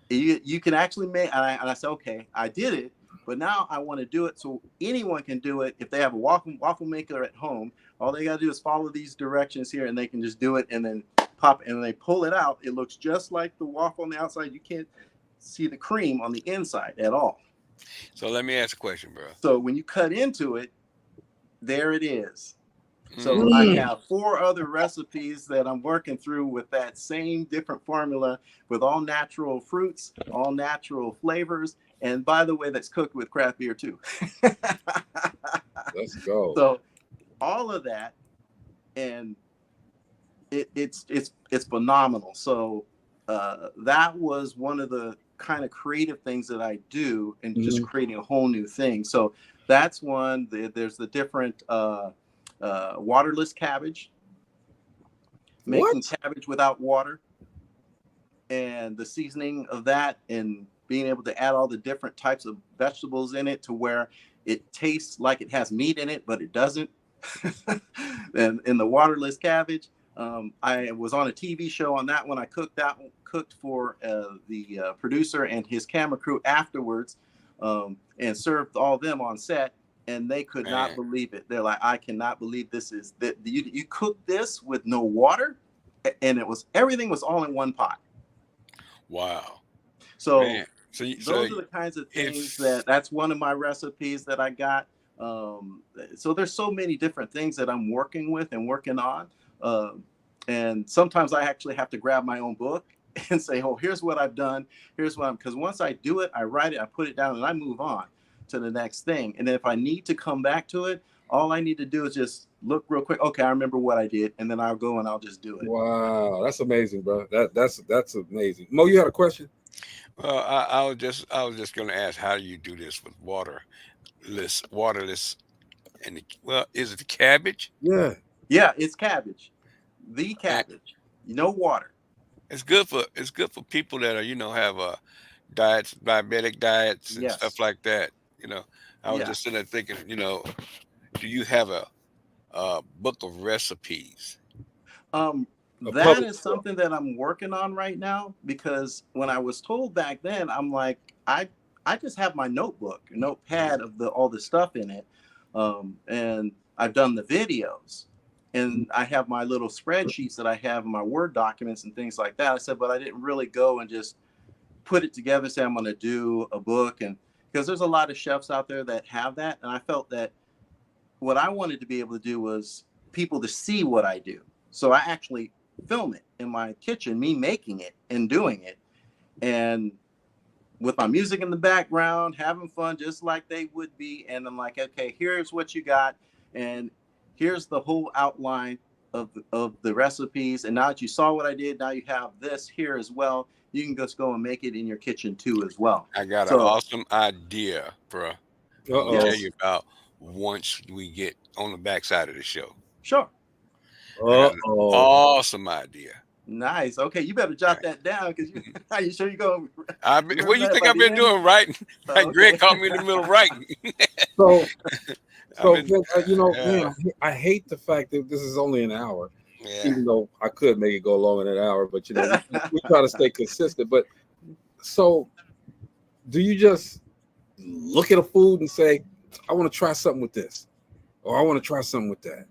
You can actually make, and I said, okay, I did it, but now I want to do it so anyone can do it. If they have a waffle maker at home, all they got to do is follow these directions here, and they can just do it, and then pop, and they pull it out. It looks just like the waffle on the outside. You can't see the cream on the inside at all. So let me ask a question, bro. So when you cut into it, there it is. So I have 4 other recipes that I'm working through with that same different formula with all natural fruits, all natural flavors. And by the way, that's cooked with craft beer too. Let's go. So all of that, and it's phenomenal. So that was one of the kind of creative things that I do, and just creating a whole new thing. So that's one. There's the different waterless cabbage, making cabbage without water, and the seasoning of that, and being able to add all the different types of vegetables in it to where it tastes like it has meat in it, but it doesn't. And in the waterless cabbage, I was on a TV show on that one. I cooked for the producer and his camera crew afterwards, and served all of them on set. And they could not believe it. They're like, I cannot believe this is that you cooked this with no water, and everything was all in one pot. Wow. So those are the kinds of things that's one of my recipes that I got. So there's so many different things that I'm working with and working on. And sometimes I actually have to grab my own book and say, oh, here's what I've done. Because once I do it, I write it, I put it down, and I move on to the next thing. And then if I need to come back to it, all I need to do is just look real quick. Okay, I remember what I did, and then I'll go and I'll just do it. Wow, that's amazing, bro. That's amazing. Mo, you had a question? Well, I was just going to ask, how do you do this with waterless, and well, is it the cabbage? Yeah. Yeah, it's cabbage. The And cabbage. No water. it's good for people that are have diabetic diets and stuff Yes. like that. You know, I was Yeah. just sitting there thinking, do you have a book of recipes? A That public is book. something that I'm working on right now, because when I was told back then, I'm like, I just have my notepad of all the stuff in it, and I've done the videos, and I have my little spreadsheets that I have in my Word documents and things like that. I said, but I didn't really go and just put it together, say I'm going to do a book, and because there's a lot of chefs out there that have that, and I felt that what I wanted to be able to do was people to see what I do. So I actually film it in my kitchen, me making it and doing it, and with my music in the background, having fun just like they would be. And I'm like, okay, here's what you got, and here's the whole outline of the recipes. And now that you saw what I did, now you have this here as well. You can just go and make it in your kitchen too as well. I got an So awesome idea, bro. I'm gonna Uh-oh. tell yes, you about once we get on the backside of the show. sure. I got an Uh-oh. awesome idea. Nice. Okay, you better jot that down, because you are you sure you go What do you think I've been doing? Writing? Like okay. Greg caught me in the middle of writing. So I've been, man, I hate the fact that this is only an hour, yeah. even though I could make it go longer than an hour, but we try to stay consistent. But so do you just look at a food and say, I want to try something with this, or I want to try something with that?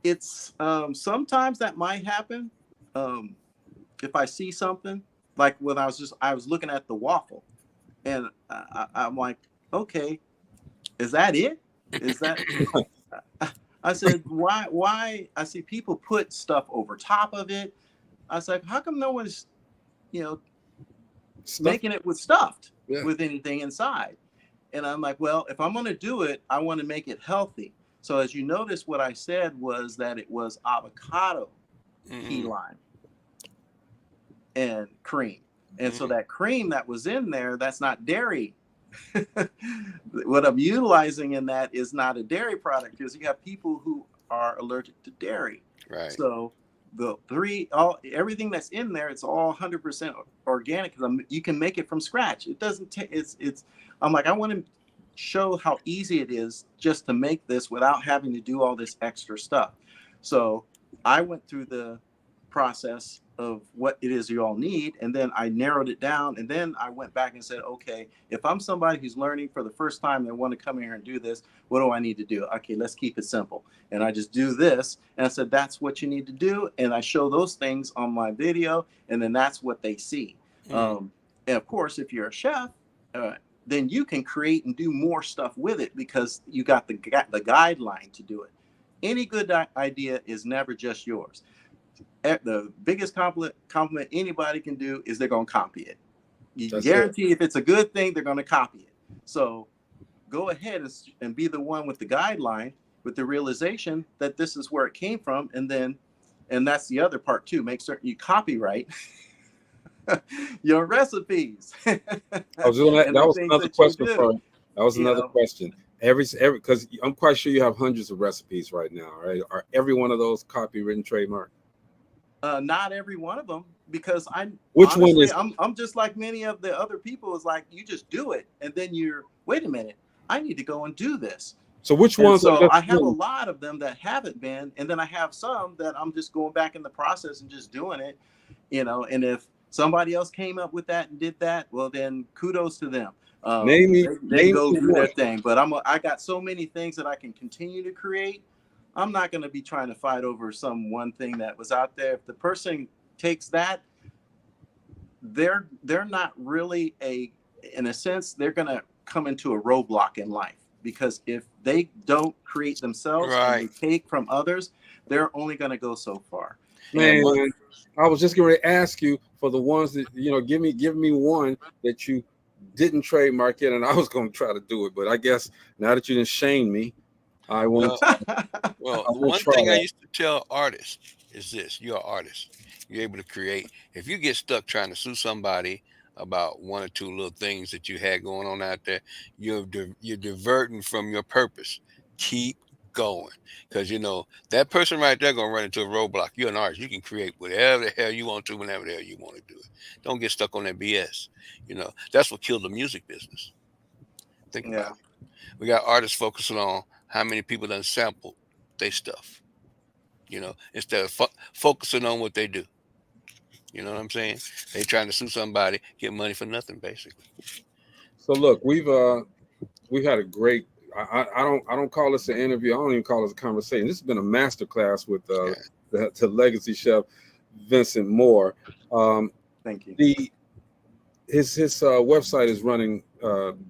It's sometimes that might happen. If I see something, like when I was looking at the waffle, and I'm like, okay, is that it? Is that? I said, why? I see people put stuff over top of it. I was like, how come no one's, making it with stuffed with anything inside? And I'm like, well, if I'm going to do it, I want to make it healthy. So as you notice, what I said was that it was avocado, key lime, and cream. And so that cream that was in there, that's not dairy. What I'm utilizing in that is not a dairy product, because you have people who are allergic to dairy. Right. So everything that's in there, it's all 100% organic. You can make it from scratch. It doesn't take, I'm like, I want to show how easy it is just to make this without having to do all this extra stuff. So I went through the process of what it is you all need, and then I narrowed it down, and then I went back and said, okay, if I'm somebody who's learning for the first time and want to come here and do this, what do I need to do? Okay, let's keep it simple. And I just do this, and I said, that's what you need to do, and I show those things on my video, and then that's what they see. And of course, if you're a chef, then you can create and do more stuff with it, because you got the guideline to do it. Any good idea is never just yours. The biggest compliment anybody can do is they're going to copy it. You guarantee if it's a good thing, they're going to copy it. So go ahead and be the one with the guideline, with the realization that this is where it came from. And that's the other part too. Make certain you copyright your recipes. That was another question. That was another question. Because I'm quite sure you have hundreds of recipes right now, right? Are every one of those copywritten, trademark? Not every one of them, because I'm just like many of the other people. Is like, you just do it, and then wait a minute, I need to go and do this. So which ones? So I have a lot of them that haven't been, and then I have some that I'm just going back in the process and just doing it, and if somebody else came up with that and did that, well, then kudos to them. They go do their thing. But I got so many things that I can continue to create. I'm not going to be trying to fight over some one thing that was out there. If the person takes that, they're not really in a sense, they're going to come into a roadblock in life, because if they don't create themselves and they take from others, they're only going to go so far. Man, I was just going to ask you for the ones that, give me one that you didn't trademark it, and I was going to try to do it. But I guess now that you didn't shame me, I won't. Well, I the won't one try thing I that. used to tell artists is this: you're an artist. You're able to create. If you get stuck trying to sue somebody about one or two little things that you had going on out there, you're diverting from your purpose. Keep going, because you know that person right there gonna run into a roadblock. You're an artist. You can create whatever the hell you want to, whenever the hell you want to do it. Don't get stuck on that BS. You know that's what killed the music business. Think about Yeah. it. We got artists focusing on how many people done sampled their stuff, instead of focusing on what they do. You know what I'm saying? They trying to sue somebody, get money for nothing, basically. So look, we've had a great. I don't call this an interview. I don't even call this a conversation. This has been a master class with Yeah. the legacy chef Vincent Moore. Thank you. His website is running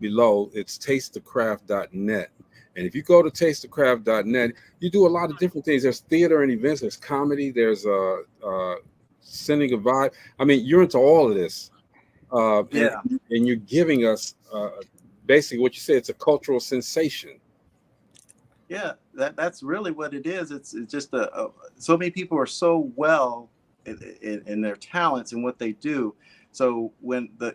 below. It's tastethecraft.net. And if you go to tastethecraft.net, you do a lot of different things. There's theater and events. There's comedy. There's sending a vibe. I mean, you're into all of this. Yeah. And you're giving us basically what you say. It's a cultural sensation. Yeah, that's really what it is. It's just so many people are so well in their talents and what they do. So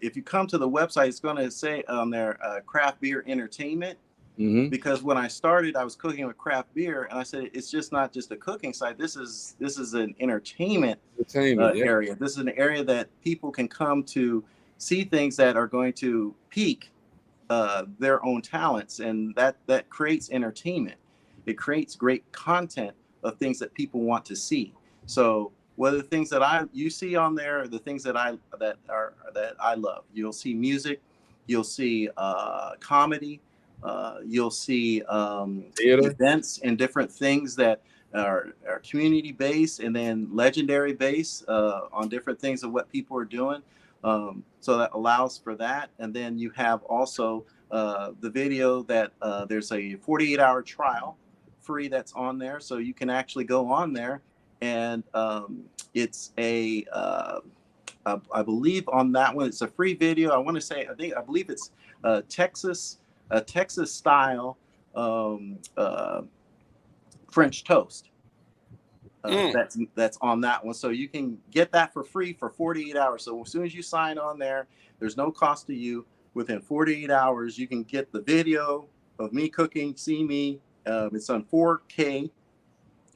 if you come to the website, it's going to say on there craft beer entertainment. Mm-hmm. Because when I started, I was cooking with craft beer, and I said it's just not just a cooking site. This is an entertainment Yeah. area. This is an area that people can come to see things that are going to pique their own talents, and that creates entertainment. It creates great content of things that people want to see. So whether the things that you see on there are the things that I love. You'll see music, you'll see comedy, you'll see Theater. events and different things that are community based, and then legendary based on different things of what people are doing. So that allows for that. And then you have also the video that there's a 48-hour trial free that's on there. So you can actually go on there, and it's I believe on that one, it's a free video. I believe it's Texas style French toast. That's on that one. So you can get that for free for 48 hours. So as soon as you sign on there, there's no cost to you. Within 48 hours, you can get the video of me cooking, see me. It's on 4K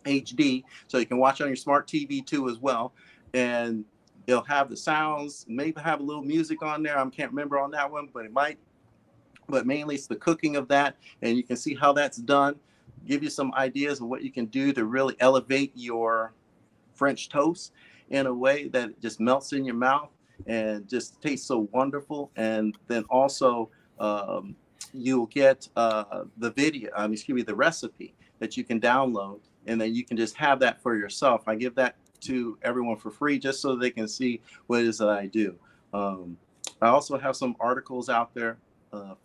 HD, so you can watch on your smart TV too as well. And it'll have the sounds, maybe have a little music on there. I can't remember on that one, but it might. But mainly it's the cooking of that, and you can see how that's done. Give you some ideas of what you can do to really elevate your French toast in a way that it just melts in your mouth and just tastes so wonderful. And then also you'll get the recipe that you can download, and then you can just have that for yourself. I give that to everyone for free just so they can see what it is that I do. I also have some articles out there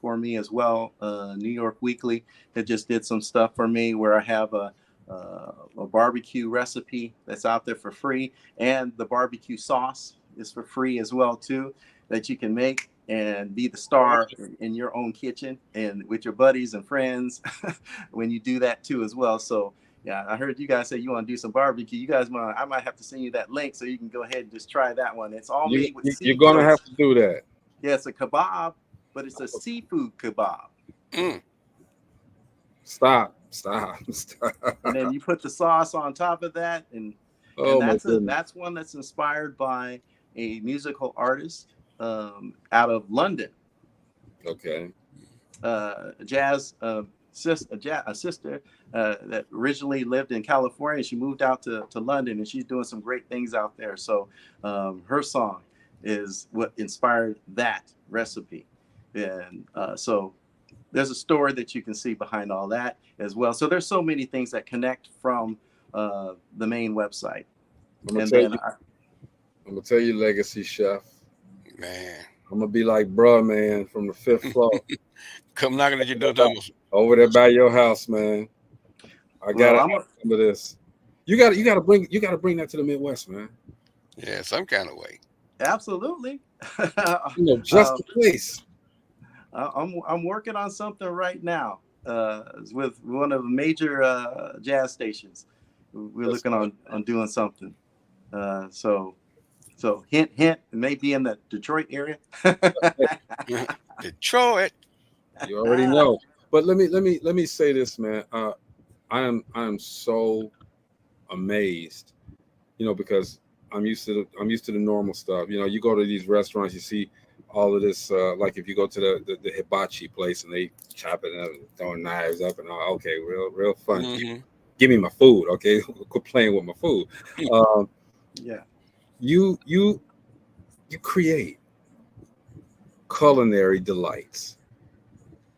for me as well. New York Weekly that just did some stuff for me where I have a barbecue recipe that's out there for free, and the barbecue sauce is for free as well too, that you can make and be the star in your own kitchen and with your buddies and friends when you do that too as well. So yeah, I heard you guys say you want to do some barbecue. I might have to send you that link so you can go ahead and just try that one. It's all made with seafood. You're gonna have to do that. Yeah, it's a kebab, but it's a seafood kebab. Stop. And then you put the sauce on top of that, and that's one that's inspired by a musical artist out of London. Okay. A sister that originally lived in California. She moved out to London, and she's doing some great things out there. So her song is what inspired that recipe. And so there's a story that you can see behind all that as well. So there's so many things that connect from the main website. I'm gonna tell you, legacy chef. Man, I'm gonna be like, bruh, man, from the 5th floor. Come knocking at your door, Thomas. Over there by your house, man. I gotta have some of this. You gotta bring that to the Midwest, man. Yeah, some kind of way. Absolutely. Just the place. I'm working on something right now. with one of the major jazz stations. We're looking on doing something. So hint, hint, it may be in the Detroit area. Detroit. You already know. But let me say this, man. I am so amazed, because I'm used to the normal stuff. You go to these restaurants, you see all of this. Like if you go to the hibachi place and they chop it up and throwing knives up and all. Okay, real fun. Mm-hmm. Give me my food, okay? Quit playing with my food. Yeah. You create culinary delights,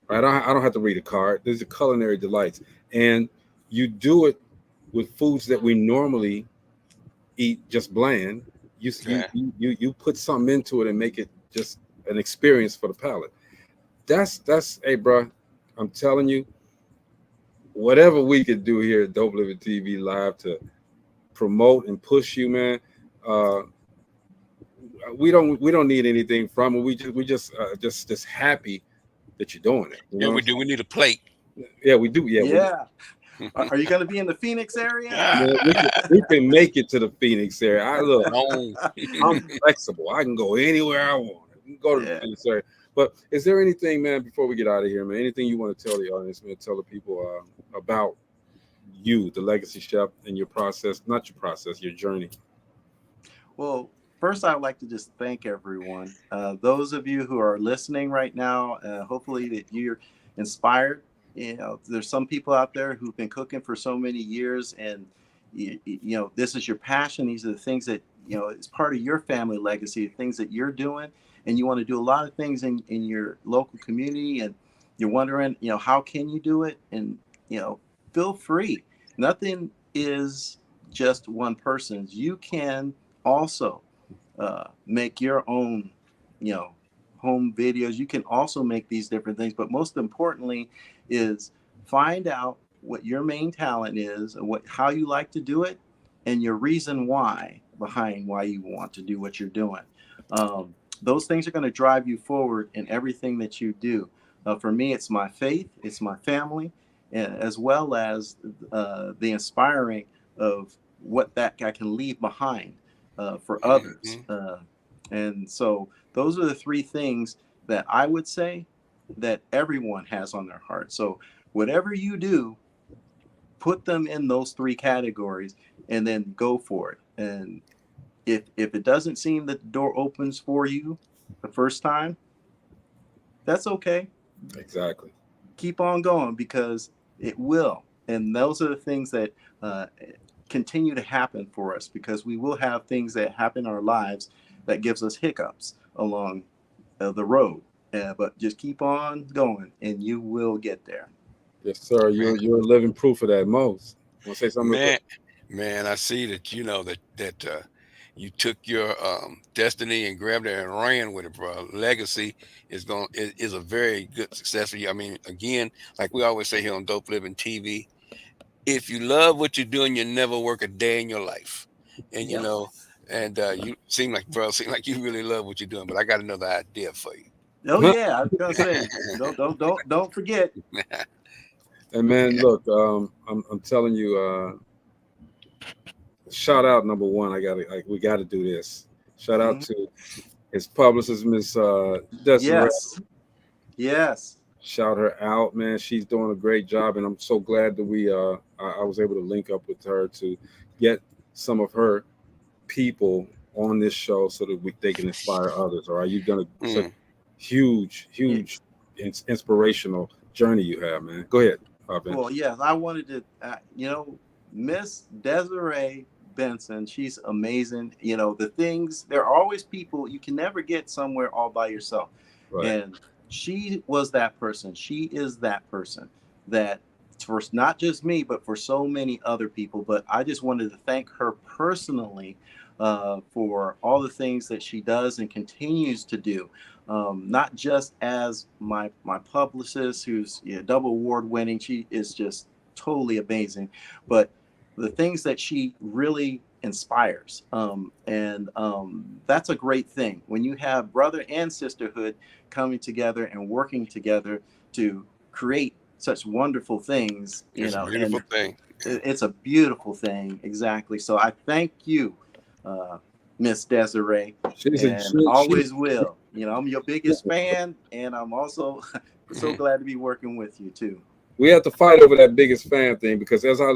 right? I don't have to read a card. There's a culinary delights, and you do it with foods that we normally eat just bland. You put something into it and make it just an experience for the palate. That's hey, bro. I'm telling you, whatever we could do here at Dope Living TV Live to promote and push you, man. We don't need anything from it. We just happy that you're doing it. Yeah, we do. We need a plate. Yeah, we do. Yeah. Are you going to be in the Phoenix area? We can make it to the Phoenix area. I'm flexible. I can go anywhere I want. We can go to the Phoenix area. But is there anything, man, before we get out of here, man, anything you want to tell the audience, man, tell the people about you, the legacy chef, and your process, not your process, your journey? Well, first, I would like to just thank everyone. Those of you who are listening right now, hopefully that you're inspired. There's some people out there who've been cooking for so many years, and this is your passion. These are the things that it's part of your family legacy, the things that you're doing, and you want to do a lot of things in your local community, and you're wondering, how can you do it? And feel free. Nothing is just one person's. You can also make your own, home videos. You can also make these different things, but most importantly is find out what your main talent is and how you like to do it, and your reason why behind why you want to do what you're doing. Those things are going to drive you forward in everything that you do. For me, it's my faith, it's my family, as well as the inspiring of what that I can leave behind for others. And so those are the three things that I would say that everyone has on their heart. So whatever you do, put them in those three categories and then go for it. And if it doesn't seem that the door opens for you the first time, that's okay. Exactly. Keep on going, because it will. And those are the things that continue to happen for us, because we will have things that happen in our lives that gives us hiccups along the road. But just keep on going and you will get there. Yes, sir. You're living proof of that. Most. Want to say something? Man, I see that that you took your destiny and grabbed it and ran with it, bro. Legacy is a very good success for you. I mean, again, like we always say here on Dope Living TV, if you love what you're doing, you never work a day in your life. And you seem like you really love what you're doing. But I got another idea for you. Oh yeah, I was gonna say, don't forget. And man, look, I'm telling you, shout out number one. We got to do this. Shout out to his publicist, Miss Desiree. Yes. Shout her out, man. She's doing a great job, and I'm so glad that I was able to link up with her to get some of her people on this show so that they can inspire others. All right, you've done such huge inspirational journey you have, man. Go ahead. Well, yes, I wanted to, Miss Desiree Benson, she's amazing. There are always people, you can never get somewhere all by yourself. Right. And she was that person. She is that person that, for not just me, but for so many other people. But I just wanted to thank her personally for all the things that she does and continues to do. Not just as my publicist, who's double award winning. She is just totally amazing, but the things that she really inspires. And that's a great thing when you have brother and sisterhood coming together and working together to create such wonderful things, It's a beautiful thing. It's a beautiful thing, exactly. So I thank you, Miss Desiree, always will. You know, I'm your biggest fan, and I'm also so glad to be working with you too. We have to fight over that biggest fan thing, because as I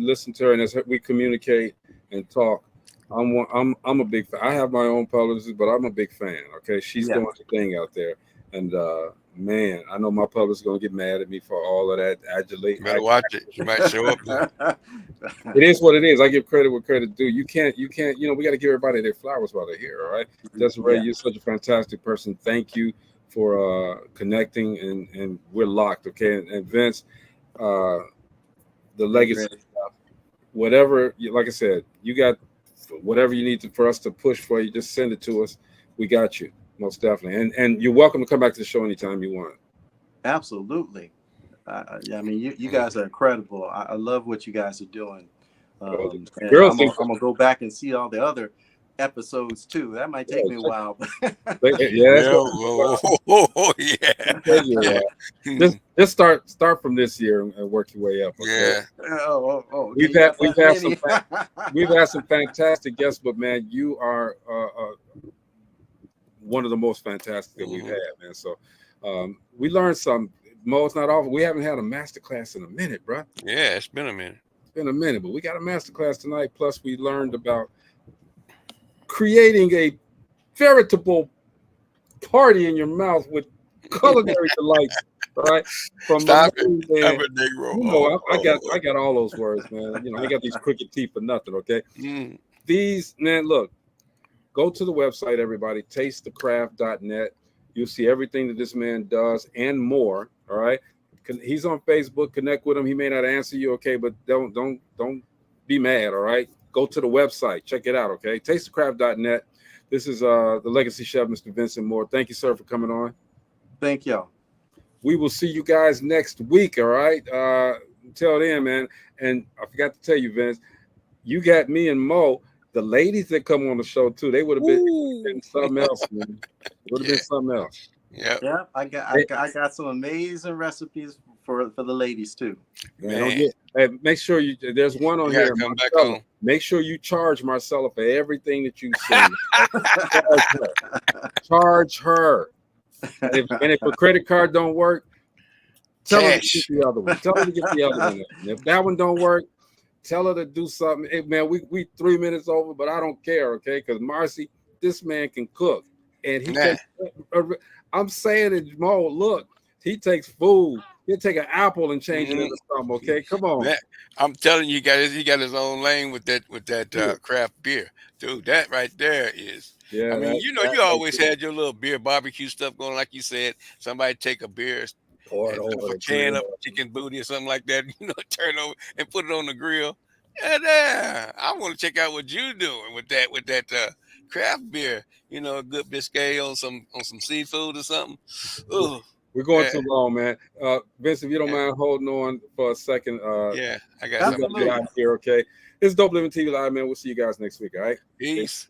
listen to her and as we communicate and talk, I'm a big fan. I have my own publicist, but I'm a big fan. Okay, she's doing the thing out there, and man, I know my publicist is gonna get mad at me for all of that adulation. Better watch it. You might show up there. It is what it is. I give credit where credit due. You can't. You know, we got to give everybody their flowers while they're here. All right, Desiree, you're such a fantastic person. Thank you for connecting, and we're locked. Okay, and Vince, the legacy stuff, whatever. Like I said, you got whatever you need for us to push for you. Just send it to us. We got you, most definitely. And you're welcome to come back to the show anytime you want. Absolutely. I mean, you guys are incredible. I love what you guys are doing. I'm gonna go back and see all the other episodes too. That might take me a while. Just start from this year and work your way up. Okay? Yeah. We've had some fantastic guests, but man, you are one of the most fantastic that we've had, man. So we learned some. It's not often. We haven't had a master class in a minute, bro. Yeah, it's been a minute. It's been a minute, but we got a master class tonight. Plus, we learned about creating a veritable party in your mouth with culinary delights. Right? From Stop it. You know, I got all those words, man. You know, I got these crooked teeth for nothing. Okay. These, man, look. Go to the website, everybody. Tastethecraft.net. You'll see everything that this man does and more. All right. He's on Facebook. Connect with him. He may not answer you, okay, but don't be mad. All right. Go to the website. Check it out. Okay. Tastethecraft.net. This is the legacy chef, Mr. Vincent Moore. Thank you, sir, for coming on. Thank y'all. We will see you guys next week. All right. Until then, man. And I forgot to tell you, Vince, you got me and Mo. The ladies that come on the show too, they would have been something else, man. It would have been something else. Yeah. I got some amazing recipes for the ladies too. Man. Hey, make sure there's one on here. Come back home. Make sure you charge Marcella for everything that you send. Charge her. And if a credit card don't work, tell her to get the other one. Tell her to get the other one. And if that one don't work, tell her to do something. Hey, man, we 3 minutes over, but I don't care, okay? Because Marcy, this man can cook. And he takes, I'm saying it, Mo, look, he takes food. He'll take an apple and change it into something, okay? Come on. Man, I'm telling you, he got his own lane with that craft beer. Dude, that right there is. Yeah. I mean, you always had your little beer barbecue stuff going, like you said. Somebody take a beer, pour it over a can of chicken booty or something like that, turn over and put it on the grill. Yeah, I want to check out what you're doing with that craft beer. A good biscuit on some seafood or something. Ooh, we're going too long, man. Vince, if you don't mind holding on for a second. I got something out here, okay? This is Dope Living TV Live, man. We'll see you guys next week, all right? Peace.